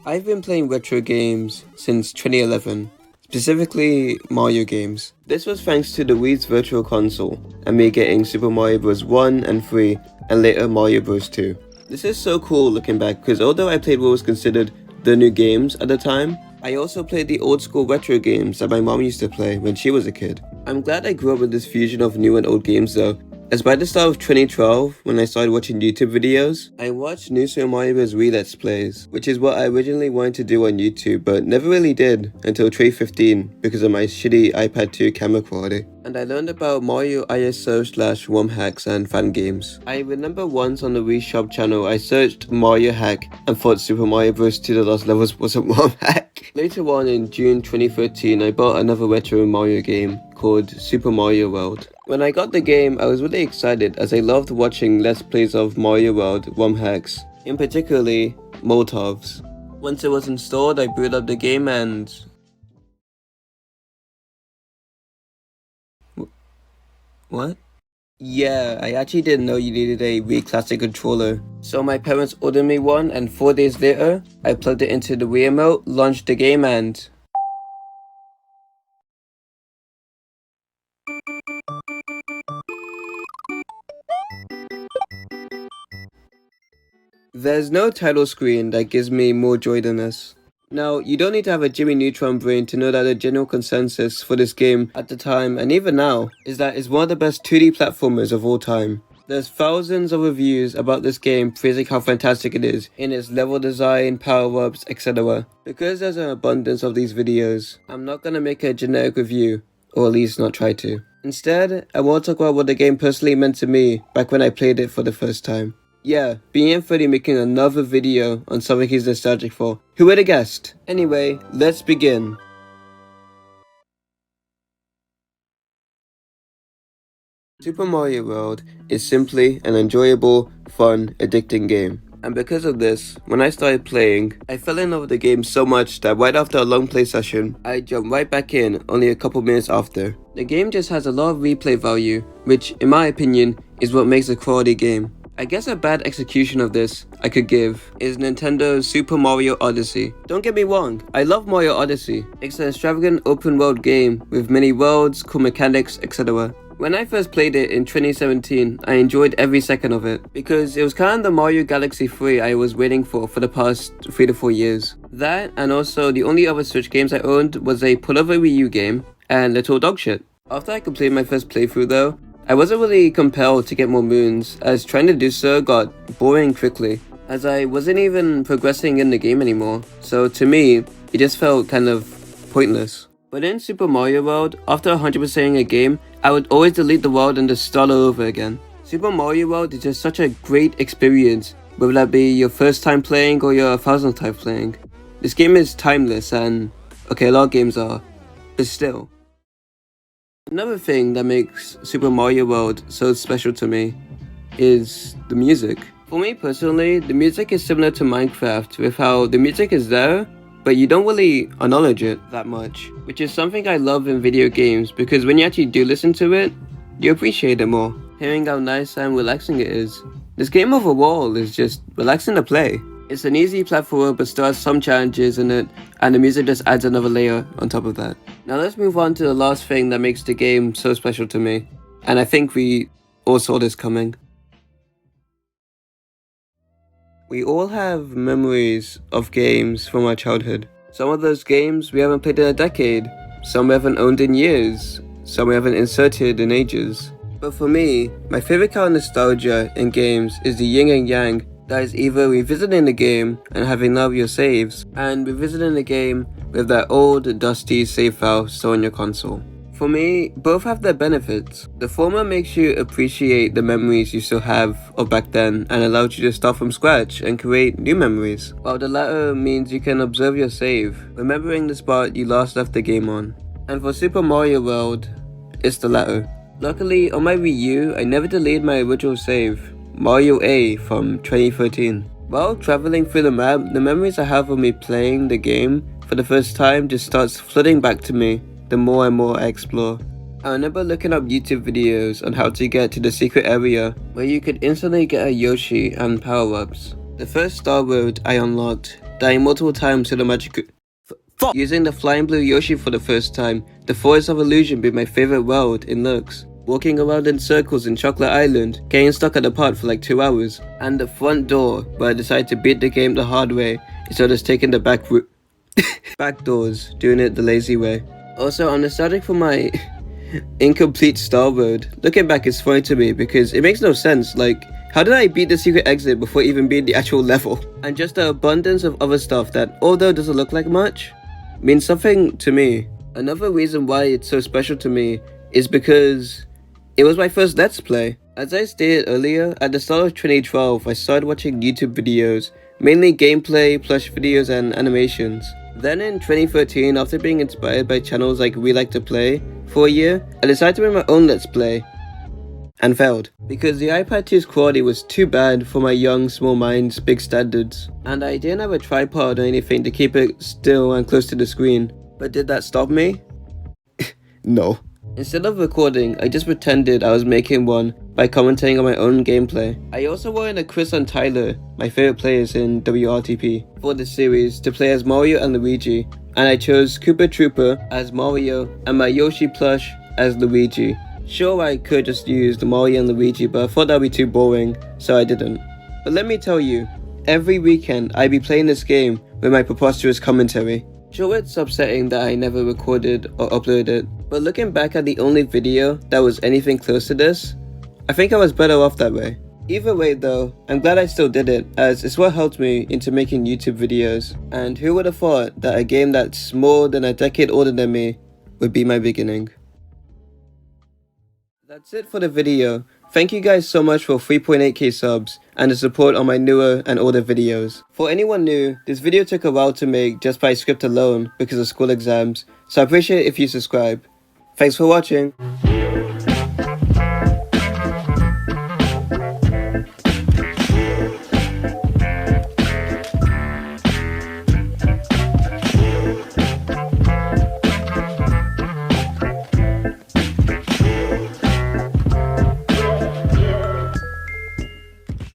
I've been playing retro games since 2011, specifically Mario games. This was thanks to the Wii's Virtual Console and me getting Super Mario Bros. 1 and 3 and later Mario Bros. 2. This is so cool looking back because although I played what was considered the new games at the time, I also played the old school retro games that my mom used to play when she was a kid. I'm glad I grew up with this fusion of new and old games though, as by the start of 2012, when I started watching YouTube videos, I watched New Super Mario Bros. Wii Let's Plays, which is what I originally wanted to do on YouTube but never really did until 2015 because of my shitty iPad 2 camera quality. And I learned about Mario ISO/ROM hacks and fan games. I remember once on the Wii Shop channel I searched Mario hack and thought Super Mario Bros. 2 The Lost Levels was a ROM hack. Later on in June 2013, I bought another retro Mario game called Super Mario World. When I got the game, I was really excited as I loved watching Let's Plays of Mario World ROM hacks, in particularly Molotov's. Once it was installed, I booted up the game and... What? Yeah, I actually didn't know you needed a Wii Classic controller. So my parents ordered me one and 4 days later, I plugged it into the Wii remote, launched the game and... There's no title screen that gives me more joy than this. Now, you don't need to have a Jimmy Neutron brain to know that the general consensus for this game at the time, and even now, is that it's one of the best 2D platformers of all time. There's thousands of reviews about this game praising how fantastic it is in its level design, power-ups, etc. Because there's an abundance of these videos, I'm not gonna make a generic review, or at least not try to. Instead, I want to talk about what the game personally meant to me back when I played it for the first time. Yeah, BM30 making another video on something he's nostalgic for. Who would have guessed? Anyway, let's begin. Super Mario World is simply an enjoyable, fun, addicting game. And because of this, when I started playing, I fell in love with the game so much that right after a long play session, I jumped right back in only a couple minutes after. The game just has a lot of replay value, which, in my opinion, is what makes a quality game. I guess a bad execution of this I could give is Nintendo's Super Mario Odyssey. Don't get me wrong, I love Mario Odyssey. It's an extravagant open world game with many worlds, cool mechanics, etc. When I first played it in 2017, I enjoyed every second of it because it was kind of the Mario Galaxy 3 I was waiting for the past 3 to 4 years. That and also the only other Switch games I owned was a pullover Wii U game and Little Dog Shit. After I completed my first playthrough though, I wasn't really compelled to get more moons, as trying to do so got boring quickly, as I wasn't even progressing in the game anymore, so to me, it just felt kind of pointless. But in Super Mario World, after 100%ing a game, I would always delete the world and just start all over again. Super Mario World is just such a great experience, whether that be your first time playing or your 1000th time playing. This game is timeless and, okay, a lot of games are, but still. Another thing that makes Super Mario World so special to me is the music. For me personally, the music is similar to Minecraft with how the music is there, but you don't really acknowledge it that much, which is something I love in video games because when you actually do listen to it, you appreciate it more, hearing how nice and relaxing it is. This game overall is just relaxing to play. It's an easy platformer but still has some challenges in it, and the music just adds another layer on top of that. Now let's move on to the last thing that makes the game so special to me, and I think we all saw this coming. We all have memories of games from our childhood. Some of those games we haven't played in a decade, some we haven't owned in years, some we haven't inserted in ages. But for me, my favorite kind of nostalgia in games is the yin and yang. That is either revisiting the game and having love your saves, and revisiting the game with that old, dusty save file still on your console. For me, both have their benefits. The former makes you appreciate the memories you still have of back then and allows you to start from scratch and create new memories, while the latter means you can observe your save, remembering the spot you last left the game on. And for Super Mario World, it's the latter. Luckily, on my Wii U, I never deleted my original save, Mario A from 2013. While traveling through the map, the memories I have of me playing the game for the first time just starts flooding back to me the more and more I explore. I remember looking up YouTube videos on how to get to the secret area where you could instantly get a Yoshi and power-ups. The first Star World I unlocked, dying multiple times to the magic. Using the flying blue Yoshi for the first time, the Forest of Illusion being my favorite world in looks. Walking around in circles in Chocolate Island, getting stuck at the part for like 2 hours. And the front door, where I decided to beat the game the hard way, instead of just taking the back doors, doing it the lazy way. Also, I'm nostalgic for my incomplete Star World. Looking back, it's funny to me because it makes no sense. Like, how did I beat the secret exit before even beating the actual level? And just the abundance of other stuff that, although it doesn't look like much, means something to me. Another reason why it's so special to me is because it was my first Let's Play. As I stated earlier, at the start of 2012, I started watching YouTube videos, mainly gameplay, plush videos and animations. Then in 2013, after being inspired by channels like We Like to Play for a year, I decided to make my own Let's Play. And failed, because the iPad 2's quality was too bad for my young, small mind's big standards. And I didn't have a tripod or anything to keep it still and close to the screen. But did that stop me? No. Instead of recording, I just pretended I was making one by commentating on my own gameplay. I also wanted Chris and Tyler, my favorite players in WRTP, for this series to play as Mario and Luigi, and I chose Koopa Trooper as Mario and my Yoshi plush as Luigi. Sure, I could just use the Mario and Luigi, but I thought that'd be too boring, so I didn't. But let me tell you, every weekend I'd be playing this game with my preposterous commentary. Sure, it's upsetting that I never recorded or uploaded it, but looking back at the only video that was anything close to this, I think I was better off that way. Either way though, I'm glad I still did it, as it's what helped me into making YouTube videos. And who would have thought that a game that's more than a decade older than me would be my beginning. That's it for the video. Thank you guys so much for 3.8k subs and the support on my newer and older videos. For anyone new, this video took a while to make just by script alone because of school exams, so I appreciate it if you subscribe. Thanks for watching.